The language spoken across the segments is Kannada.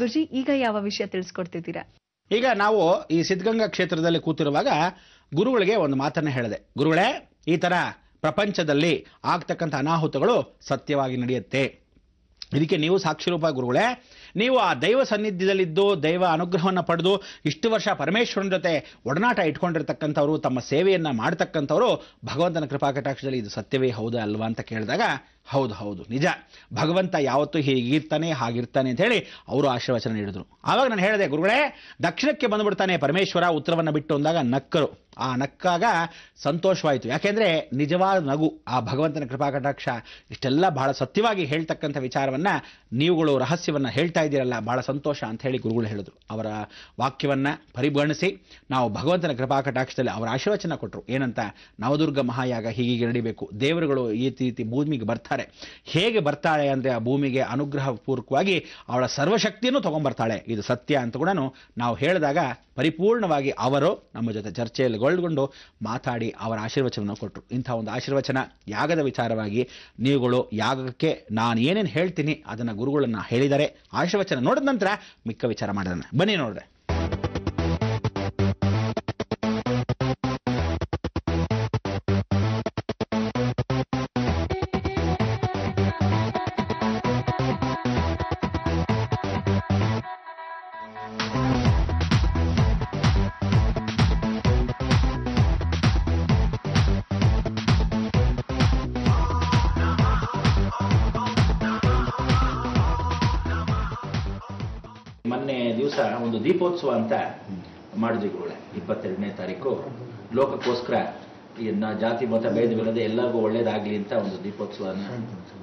ಗುರುಜಿ, ಈಗ ಯಾವ ವಿಷಯ ತಿಳಿಸ್ಕೊಡ್ತಿದ್ದೀರಾ? ಈಗ ನಾವು ಈ ಸಿದ್ಧಗಂಗಾ ಕ್ಷೇತ್ರದಲ್ಲಿ ಕೂತಿರುವಾಗ ಗುರುಗಳಿಗೆ ಒಂದು ಮಾತನ್ನ ಹೇಳಿದೆ. ಗುರುಗಳೇ, ಈ ತರ ಪ್ರಪಂಚದಲ್ಲಿ ಆಗ್ತಕ್ಕಂಥ ಅನಾಹುತಗಳು ಸತ್ಯವಾಗಿ ನಡೆಯುತ್ತೆ. ಇದಕ್ಕೆ ನೀವು ಸಾಕ್ಷಿರೂಪ ಗುರುಗಳೇ. ನೀವು ಆ ದೈವ ಸನ್ನಿಧ್ಯದಲ್ಲಿದ್ದು ದೈವ ಅನುಗ್ರಹವನ್ನು ಪಡೆದು ಇಷ್ಟು ವರ್ಷ ಪರಮೇಶ್ವರನ ಜೊತೆ ಒಡನಾಟ ಇಟ್ಕೊಂಡಿರ್ತಕ್ಕಂಥವ್ರು, ತಮ್ಮ ಸೇವೆಯನ್ನ ಮಾಡ್ತಕ್ಕಂಥವ್ರು, ಭಗವಂತನ ಕೃಪಾ ಕಟಾಕ್ಷದಲ್ಲಿ ಇದು ಸತ್ಯವೇ ಹೌದಾ ಅಲ್ವಾ ಅಂತ ಕೇಳಿದಾಗ ಹೌದು ಹೌದು ನಿಜ, ಭಗವಂತ ಯಾವತ್ತೂ ಹೀಗಿರ್ತಾನೆ ಹಾಗಿರ್ತಾನೆ ಅಂತ ಹೇಳಿ ಅವರು ಆಶೀರ್ವಚನ ನೀಡಿದ್ರು. ಆವಾಗ ನಾನು ಹೇಳಿದೆ, ಗುರುಗಳೇ ದಕ್ಷಿಣಕ್ಕೆ ಬಂದ್ಬಿಡ್ತಾನೆ ಪರಮೇಶ್ವರ ಉತ್ತರವನ್ನು ಬಿಟ್ಟು ಅಂದಾಗ ನಕ್ಕರು. ಆ ನಕ್ಕಾಗ ಸಂತೋಷವಾಯಿತು. ಯಾಕೆಂದ್ರೆ ನಿಜವಾದ ನಗು ಆ ಭಗವಂತನ ಕೃಪಾ ಕಟಾಕ್ಷ ಇಷ್ಟೆಲ್ಲ ಬಹಳ ಸತ್ಯವಾಗಿ ಹೇಳ್ತಕ್ಕಂಥ ವಿಚಾರವನ್ನ ನೀವುಗಳು ರಹಸ್ಯವನ್ನ ಹೇಳ್ತಾ ಇದ್ದೀರಲ್ಲ, ಬಹಳ ಸಂತೋಷ ಅಂತ ಹೇಳಿ ಗುರುಗಳು ಹೇಳಿದ್ರು. ಅವರ ವಾಕ್ಯವನ್ನ ಪರಿಗಣಿಸಿ ನಾವು ಭಗವಂತನ ಕೃಪಾ ಕಟಾಕ್ಷದಲ್ಲಿ ಅವರ ಆಶೀರ್ವಚನ ಕೊಟ್ಟರು. ಏನಂತ, ನವದುರ್ಗ ಮಹಾಯಾಗ ಹೀಗೆ ನಡಿಬೇಕು, ದೇವರುಗಳು ಈ ರೀತಿ ಭೂಮಿಗೆ ಬರ್ತಾರೆ. ಹೇಗೆ ಬರ್ತಾಳೆ ಅಂದ್ರೆ ಆ ಭೂಮಿಗೆ ಅನುಗ್ರಹ ಪೂರ್ವಕವಾಗಿ ಅವಳ ಸರ್ವಶಕ್ತಿಯನ್ನು ತಗೊಂಡ್ಬರ್ತಾಳೆ, ಇದು ಸತ್ಯ ಅಂತ ಕೂಡ ನಾವು ಹೇಳಿದಾಗ ಪರಿಪೂರ್ಣವಾಗಿ ಅವರು ನಮ್ಮ ಜೊತೆ ಚರ್ಚೆಯಲ್ಲಿ ಒಳಗೊಂಡು ಮಾತಾಡಿ ಅವರ ಆಶೀರ್ವಚನವನ್ನು ಕೊಟ್ಟರು. ಇಂಥ ಒಂದು ಆಶೀರ್ವಚನ ಯಾಗದ ವಿಚಾರವಾಗಿ ನೀವುಗಳು ಯಾಗಕ್ಕೆ ನಾನು ಏನೇನು ಹೇಳ್ತೀನಿ ಅದನ್ನು ಗುರುಗಳನ್ನ ಹೇಳಿದರೆ, ಆಶೀರ್ವಚನ ನೋಡಿದ ನಂತರ ಮಿಕ್ಕ ವಿಚಾರ ಮಾಡೋಣ. ಬನ್ನಿ ನೋಡ್ರೆ. ಮೊನ್ನೆ ದಿವಸ ಒಂದು ದೀಪೋತ್ಸವ ಅಂತ ಮಾಡಿದ್ವಿ ಗುರುಗಳೇ. 22ನೇ ತಾರೀಕು ಲೋಕಕ್ಕೋಸ್ಕರ ಜಾತಿ ಮತ ಭೇದವಿಲ್ಲದೆ ಎಲ್ಲರಿಗೂ ಒಳ್ಳೇದಾಗ್ಲಿ ಅಂತ ಒಂದು ದೀಪೋತ್ಸವನ.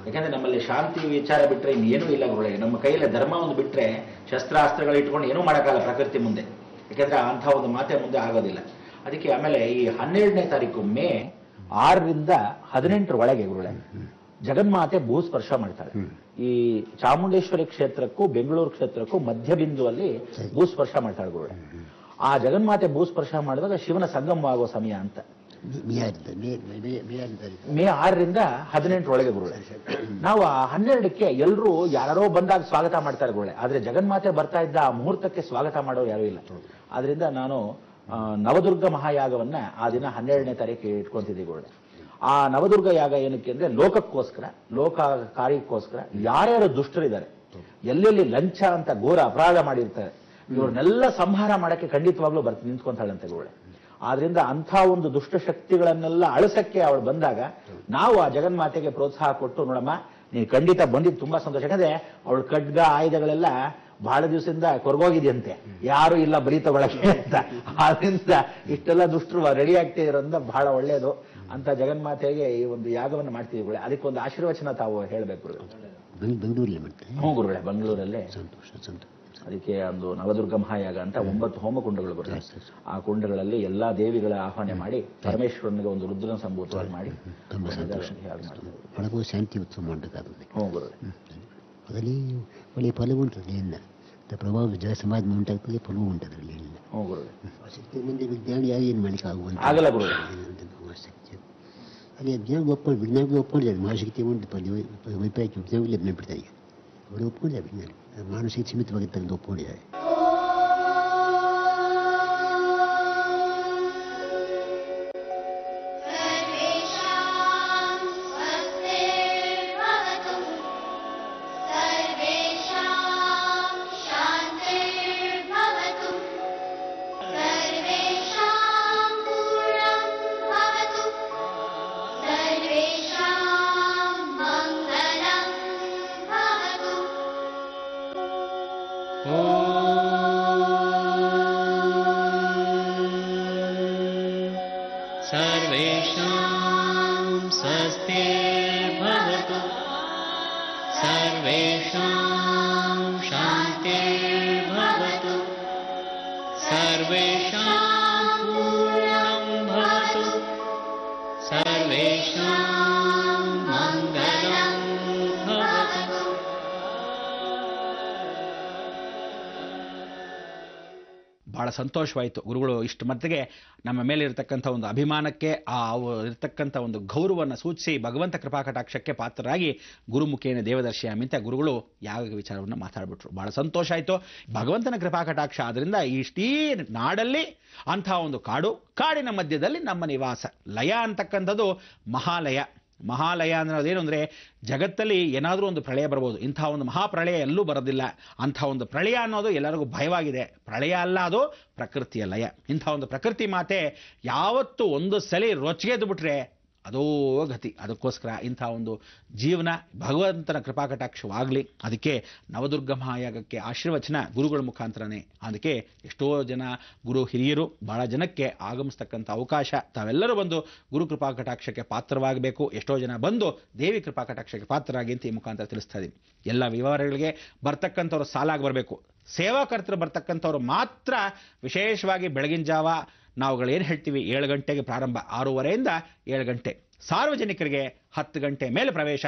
ಯಾಕಂದ್ರೆ ನಮ್ಮಲ್ಲಿ ಶಾಂತಿ ವಿಚಾರ ಬಿಟ್ರೆ ಇನ್ನೇನೂ ಇಲ್ಲ ಗುರುಗಳೇ. ನಮ್ಮ ಕೈಯಲ್ಲಿ ಧರ್ಮ ಒಂದು ಬಿಟ್ರೆ ಶಸ್ತ್ರಾಸ್ತ್ರಗಳು ಇಟ್ಕೊಂಡು ಏನೂ ಮಾಡೋಕ್ಕಲ್ಲ ಪ್ರಕೃತಿ ಮುಂದೆ. ಯಾಕಂದ್ರೆ ಅಂಥ ಒಂದು ಮಾತೆ ಮುಂದೆ ಆಗೋದಿಲ್ಲ. ಅದಕ್ಕೆ ಆಮೇಲೆ ಈ 12ನೇ ತಾರೀಕು ಮೇ 6ರಿಂದ 18 ಒಳಗೆ ಗುರುಗಳೇ ಜಗನ್ಮಾತೆ ಭೂಸ್ಪರ್ಶ ಮಾಡ್ತಾಳೆ. ಈ ಚಾಮುಂಡೇಶ್ವರಿ ಕ್ಷೇತ್ರಕ್ಕೂ ಬೆಂಗಳೂರು ಕ್ಷೇತ್ರಕ್ಕೂ ಮಧ್ಯ ಬಿಂದುವಲ್ಲಿ ಭೂಸ್ಪರ್ಶ ಮಾಡ್ತಾಳೆ ಗುರುಗಳೇ. ಆ ಜಗನ್ಮಾತೆ ಭೂಸ್ಪರ್ಶ ಮಾಡಿದಾಗ ಶಿವನ ಸಂಗಮವಾಗುವ ಸಮಯ ಅಂತ. ಮೇ 6ರಿಂದ 18 ಒಳಗೆ ಗುರುಗಳೇ. ನಾವು ಆ 12ಕ್ಕೆ ಎಲ್ಲರೂ ಯಾರೋ ಬಂದಾಗ ಸ್ವಾಗತ ಮಾಡ್ತಾರೆ ಗುರುಗಳೇ. ಆದ್ರೆ ಜಗನ್ಮಾತೆ ಬರ್ತಾ ಇದ್ದ ಆ ಮುಹೂರ್ತಕ್ಕೆ ಸ್ವಾಗತ ಮಾಡೋರು ಯಾರೂ ಇಲ್ಲ. ಆದ್ರಿಂದ ನಾನು ನವದುರ್ಗ ಮಹಾಯಾಗವನ್ನ ಆ ದಿನ 12ನೇ ತಾರೀಕಿಗೆ ಇಟ್ಕೊಂತಿದ್ದೀವಿ ಗುರುಗಳೇ. ಆ ನವದುರ್ಗ ಯಾಗ ಏನಕ್ಕೆ ಅಂದ್ರೆ ಲೋಕಕ್ಕೋಸ್ಕರ, ಲೋಕ ಕಾರ್ಯಕ್ಕೋಸ್ಕರ ಯಾರ್ಯಾರು ದುಷ್ಟರಿದ್ದಾರೆ, ಎಲ್ಲೆಲ್ಲಿ ಲಂಚ ಅಂತ ಘೋರ ಅಪರಾಧ ಮಾಡಿರ್ತಾರೆ, ಇವ್ರನ್ನೆಲ್ಲ ಸಂಹಾರ ಮಾಡಕ್ಕೆ ಖಂಡಿತವಾಗ್ಲೂ ನಿಂತ್ಕೊಂತಾಳಂತೆ ಗುರುಗಳೇ. ಆದ್ರಿಂದ ಅಂಥ ಒಂದು ದುಷ್ಟ ಶಕ್ತಿಗಳನ್ನೆಲ್ಲ ಅಳಿಸಕ್ಕೆ ಅವಳು ಬಂದಾಗ ನಾವು ಆ ಜಗನ್ಮಾತೆಗೆ ಪ್ರೋತ್ಸಾಹ ಕೊಟ್ಟು, ನೋಡಮ್ಮ ನೀನು ಖಂಡಿತ ಬಂದಿದ್ದು ತುಂಬಾ ಸಂತೋಷ. ಯಾಕಂದ್ರೆ ಅವಳ ಖಡ್ಗ ಆಯುಧಗಳೆಲ್ಲ ಬಹಳ ದಿವಸದಿಂದ ಕೊರಗೋಗಿದೆಯಂತೆ, ಯಾರು ಇಲ್ಲ ಬಲಿ ತಗೊಳಕ್ಕೆ ಅಂತ. ಆದ್ರಿಂದ ಇಷ್ಟೆಲ್ಲ ದುಷ್ಟರು ರೆಡಿ ಆಗ್ತಾ ಇರೋದ್ರಿಂದ ಬಹಳ ಒಳ್ಳೇದು ಅಂತ ಜಗನ್ಮಾತೆಗೆ ಈ ಒಂದು ಯಾಗವನ್ನು ಮಾಡ್ತಿದ್ದೀವಿ. ಅದಕ್ಕೆ ಒಂದು ಆಶೀರ್ವಚನ ತಾವು ಹೇಳ್ಬೇಕು. ಬೆಂಗಳೂರಲ್ಲಿ ಮಾಡ್ತಾರೆ. ಹ್ಞೂ ಗುರುಗಳೇ, ಬೆಂಗಳೂರಲ್ಲೇ. ಸಂತೋಷ ಸಂತೋಷ. ಅದಕ್ಕೆ ಒಂದು ನವದುರ್ಗ ಮಹಾಯಾಗ ಅಂತ 9 ಹೋಮಕುಂಡಗಳು ಬರುತ್ತೆ. ಆ ಕುಂಡಗಳಲ್ಲಿ ಎಲ್ಲಾ ದೇವಿಗಳ ಆಹ್ವಾನ ಮಾಡಿ ಪರಮೇಶ್ವರನಿಗೆ ಒಂದು ರುದ್ರನ ಸಂಭೂತವಾಗಿ ಮಾಡಿ ತುಂಬ ಸಂತೋಷ. ಒಳಗೂ ಶಾಂತಿ ಉತ್ಸವ ಮಾಡಬೇಕಾಗುತ್ತೆ. ಹ್ಞೂ ಗುರುಗಳೇ. ಅದರಲ್ಲಿ ಒಳ್ಳೆಯ ಫಲವು ಉಂಟು. ಎಲ್ಲ ಪ್ರಭಾವ ಜನ ಸಮಾಜ ಉಂಟಾಗ್ತದೆ, ಫಲವೂ ಉಂಟು ಅದರಲ್ಲಿ. ಎಲ್ಲ ಹ್ಞೂ ಗುರುಗಳೇ. ಶಕ್ತಿ ಮುಂದೆ ವಿಜ್ಞಾನ ಯಾರು ಏನು ಮಾಡಲಿಕ್ಕೆ ಆಗುವಂತ ಆಗಲ್ಲ ಗುರುಗಳೇ. ಶಕ್ತಿ ಅದೇ ವಿಜ್ಞಾನ ಒಪ್ಕೊಂಡು, ವಿಜ್ಞಾನಕ್ಕೆ ಒಪ್ಕೊಂಡಿದ್ದಾರೆ. ಮಹಾಶಕ್ತಿ ಉಂಟು, ವೈಪರೀತ್ಯ ವಿಜ್ಞಾನದಲ್ಲಿ ನೆನಪಿಡ್ತಾರೆ. ಅವರು ಒಪ್ಕೊಂಡಿದ್ದಾರೆ. ವಿಜ್ಞಾನ ಮಾನಸಿಕ ಸೀಮಿತವಾಗಿರ್ತಕ್ಕಂಥ ಒಪ್ಕೊಂಡಿದ್ದಾರೆ. ಬಹಳ ಸಂತೋಷವಾಯಿತು. ಗುರುಗಳು ಇಷ್ಟು ಮಟ್ಟಿಗೆ ನಮ್ಮ ಮೇಲೆ ಇರತಕ್ಕಂಥ ಒಂದು ಅಭಿಮಾನಕ್ಕೆ ಇರತಕ್ಕಂಥ ಒಂದು ಗೌರವವನ್ನು ಸೂಚಿಸಿ ಭಗವಂತ ಕೃಪಾಕಟಾಕ್ಷಕ್ಕೆ ಪಾತ್ರರಾಗಿ ಗುರುಮುಖೇನ ದೇವದರ್ಶಿಯಾಮಿ ಅಂತ ಗುರುಗಳು ಯಾಗ ವಿಚಾರವನ್ನು ಮಾತಾಡ್ಬಿಟ್ರು. ಬಹಳ ಸಂತೋಷ ಆಯಿತು. ಭಗವಂತನ ಕೃಪಾಕಟಾಕ್ಷ ಆದ್ದರಿಂದ ಇಷ್ಟೀ ನಾಡಲ್ಲಿ ಅಂಥ ಒಂದು ಕಾಡಿನ ಮಧ್ಯದಲ್ಲಿ ನಮ್ಮ ನಿವಾಸ. ಲಯ ಅಂತಕ್ಕಂಥದ್ದು ಮಹಾಲಯ. ಮಹಾಲಯ ಅನ್ನೋದೇನು ಅಂದರೆ ಜಗತ್ತಲ್ಲಿ ಏನಾದರೂ ಒಂದು ಪ್ರಳಯ ಬರ್ಬೋದು. ಇಂಥ ಒಂದು ಮಹಾಪ್ರಳಯ ಎಲ್ಲೂ ಬರೋದಿಲ್ಲ. ಅಂಥ ಒಂದು ಪ್ರಳಯ ಅನ್ನೋದು ಎಲ್ಲರಿಗೂ ಭಯವಾಗಿದೆ. ಪ್ರಳಯ ಅಲ್ಲ, ಅದು ಪ್ರಕೃತಿಯ ಲಯ. ಇಂಥ ಒಂದು ಪ್ರಕೃತಿ ಮಾತೆ ಯಾವತ್ತು ಒಂದು ಸಲ ರೊಚ್ಚಿಗೆದ್ದು ಬಿಟ್ರೆ ಅದೋ ಗತಿ. ಅದಕ್ಕೋಸ್ಕರ ಇಂಥ ಒಂದು ಜೀವನ ಭಗವಂತನ ಕೃಪಾಕಟಾಕ್ಷವಾಗಲಿ. ಅದಕ್ಕೆ ನವದುರ್ಗ ಮಹಾಯಾಗಕ್ಕೆ ಆಶೀರ್ವಚನ ಗುರುಗಳ ಮುಖಾಂತರನೇ. ಅದಕ್ಕೆ ಎಷ್ಟೋ ಜನ ಗುರು ಹಿರಿಯರು ಬಹಳ ಜನಕ್ಕೆ ಆಗಮಿಸ್ತಕ್ಕಂಥ ಅವಕಾಶ. ತಾವೆಲ್ಲರೂ ಬಂದು ಗುರು ಕೃಪಾಕಟಾಕ್ಷಕ್ಕೆ ಪಾತ್ರವಾಗಬೇಕು. ಎಷ್ಟೋ ಜನ ಬಂದು ದೇವಿ ಕೃಪಾಕಟಾಕ್ಷಕ್ಕೆ ಪಾತ್ರರಾಗಿ ಅಂತ ಈ ಮುಖಾಂತರ ತಿಳಿಸ್ತಾ ಇದ್ದೀವಿ. ಎಲ್ಲ ವಿವರಗಳಿಗೆ ಬರ್ತಕ್ಕಂಥವ್ರು ಸಾಲಾಗಿ ಬರಬೇಕು. ಸೇವಾಕರ್ತರು ಬರ್ತಕ್ಕಂಥವ್ರು ಮಾತ್ರ ವಿಶೇಷವಾಗಿ ಬೆಳಗಿನ ಜಾವ ನಾವುಗಳೇನು ಹೇಳ್ತೀವಿ 7 ಗಂಟೆಗೆ ಪ್ರಾರಂಭ, 6:30ಯಿಂದ 7 ಗಂಟೆ. ಸಾರ್ವಜನಿಕರಿಗೆ 10 ಗಂಟೆ ಮೇಲೆ ಪ್ರವೇಶ.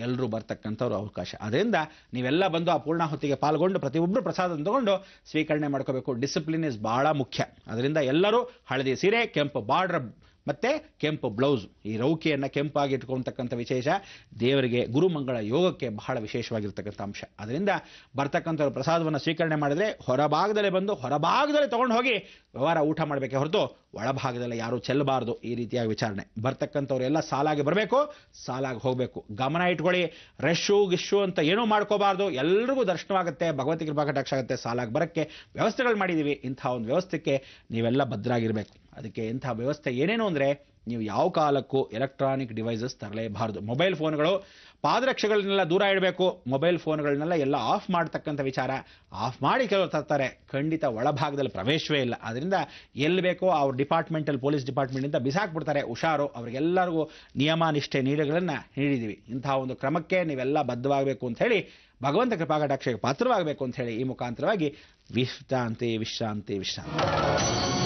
ಎಲ್ಲರೂ ಬರ್ತಕ್ಕಂಥವ್ರು ಅವಕಾಶ. ಅದರಿಂದ ನೀವೆಲ್ಲ ಬಂದು ಆ ಪೂರ್ಣಾಹುತಿಗೆ ಪಾಲ್ಗೊಂಡು ಪ್ರತಿಯೊಬ್ಬರು ಪ್ರಸಾದ ತಗೊಂಡು ಸ್ವೀಕರಣೆ ಮಾಡ್ಕೋಬೇಕು. ಡಿಸಿಪ್ಲಿನ್ ಇಸ್ ಬಹಳ ಮುಖ್ಯ. ಅದರಿಂದ ಎಲ್ಲರೂ ಹಳದಿ ಸೀರೆ, ಕೆಂಪು ಬಾರ್ಡರ್ ಮತ್ತು ಕೆಂಪು ಬ್ಲೌಸ್, ಈ ರೌಕಿಯನ್ನು ಕೆಂಪಾಗಿ ಇಟ್ಕೊಳ್ತಕ್ಕಂಥ ವಿಶೇಷ ದೇವರಿಗೆ ಗುರುಮಂಗಳ ಯೋಗಕ್ಕೆ ಬಹಳ ವಿಶೇಷವಾಗಿರ್ತಕ್ಕಂಥ ಅಂಶ. ಅದರಿಂದ ಬರ್ತಕ್ಕಂಥವ್ರು ಪ್ರಸಾದವನ್ನು ಸ್ವೀಕರಣೆ ಮಾಡಿದರೆ ಹೊರಭಾಗದಲ್ಲೇ ಬಂದು ಹೊರಭಾಗದಲ್ಲೇ ತೊಗೊಂಡು ಹೋಗಿ ವ್ಯವಹಾರ ಊಟ ಮಾಡಬೇಕೆ ಹೊರತು ಒಳಭಾಗದಲ್ಲೇ ಯಾರೂ ಚೆಲ್ಲಬಾರ್ದು. ಈ ರೀತಿಯಾಗಿ ವಿಚಾರಣೆ. ಬರ್ತಕ್ಕಂಥವ್ರೆಲ್ಲ ಸಾಲಾಗಿ ಬರಬೇಕು, ಸಾಲಾಗಿ ಹೋಗಬೇಕು. ಗಮನ ಇಟ್ಕೊಳ್ಳಿ. ಗಿಶ್ಶು ಅಂತ ಏನೂ ಮಾಡ್ಕೋಬಾರ್ದು. ಎಲ್ರಿಗೂ ದರ್ಶನವಾಗುತ್ತೆ, ಭಗವತಿ ಕೃಪಾಕಟಾಕ್ಷ ಆಗುತ್ತೆ. ಸಾಲಾಗಿ ಬರೋಕ್ಕೆ ವ್ಯವಸ್ಥೆಗಳು ಮಾಡಿದ್ದೀವಿ. ಇಂಥ ಒಂದು ವ್ಯವಸ್ಥೆಗೆ ನೀವೆಲ್ಲ ಭದ್ರಾಗಿರಬೇಕು. ಅದಕ್ಕೆ ಇಂಥ ವ್ಯವಸ್ಥೆ ಏನೇನು ಅಂದರೆ ನೀವು ಯಾವ ಕಾಲಕ್ಕೂ ಎಲೆಕ್ಟ್ರಾನಿಕ್ ಡಿವೈಸಸ್ ತರಲೇಬಾರದು. ಮೊಬೈಲ್ ಫೋನ್ಗಳು, ಪಾದರಕ್ಷೆಗಳನ್ನೆಲ್ಲ ದೂರ ಇಡಬೇಕು. ಮೊಬೈಲ್ ಫೋನ್ಗಳನ್ನೆಲ್ಲ ಎಲ್ಲ ಆಫ್ ಮಾಡ್ತಕ್ಕಂಥ ವಿಚಾರ. ಆಫ್ ಮಾಡಿ ಕೆಲವರು ತರ್ತಾರೆ, ಖಂಡಿತ ಒಳಭಾಗದಲ್ಲಿ ಪ್ರವೇಶವೇ ಇಲ್ಲ. ಅದರಿಂದ ಎಲ್ಲಿ ಬೇಕೋ ಅವ್ರ ಡಿಪಾರ್ಟ್ಮೆಂಟಲ್ ಪೊಲೀಸ್ ಡಿಪಾರ್ಟ್ಮೆಂಟಿಂದ ಬಿಸಾಕ್ಬಿಡ್ತಾರೆ. ಹುಷಾರು. ಅವರಿಗೆಲ್ಲರಿಗೂ ನಿಯಮ ನಿಷ್ಠೆ ನೀಡುಗಳನ್ನು ನೀಡಿದ್ದೀವಿ. ಇಂಥ ಒಂದು ಕ್ರಮಕ್ಕೆ ನೀವೆಲ್ಲ ಬದ್ಧವಾಗಬೇಕು ಅಂತ ಹೇಳಿ, ಭಗವಂತ ಕೃಪಾಕಟಾಕ್ಷಕ್ಕೆ ಪಾತ್ರವಾಗಬೇಕು ಅಂತ ಹೇಳಿ ಈ ಮುಖಾಂತರವಾಗಿ ವಿಶ್ರಾಂತಿ ವಿಶ್ರಾಂತಿ ವಿಶ್ರಾಂತಿ.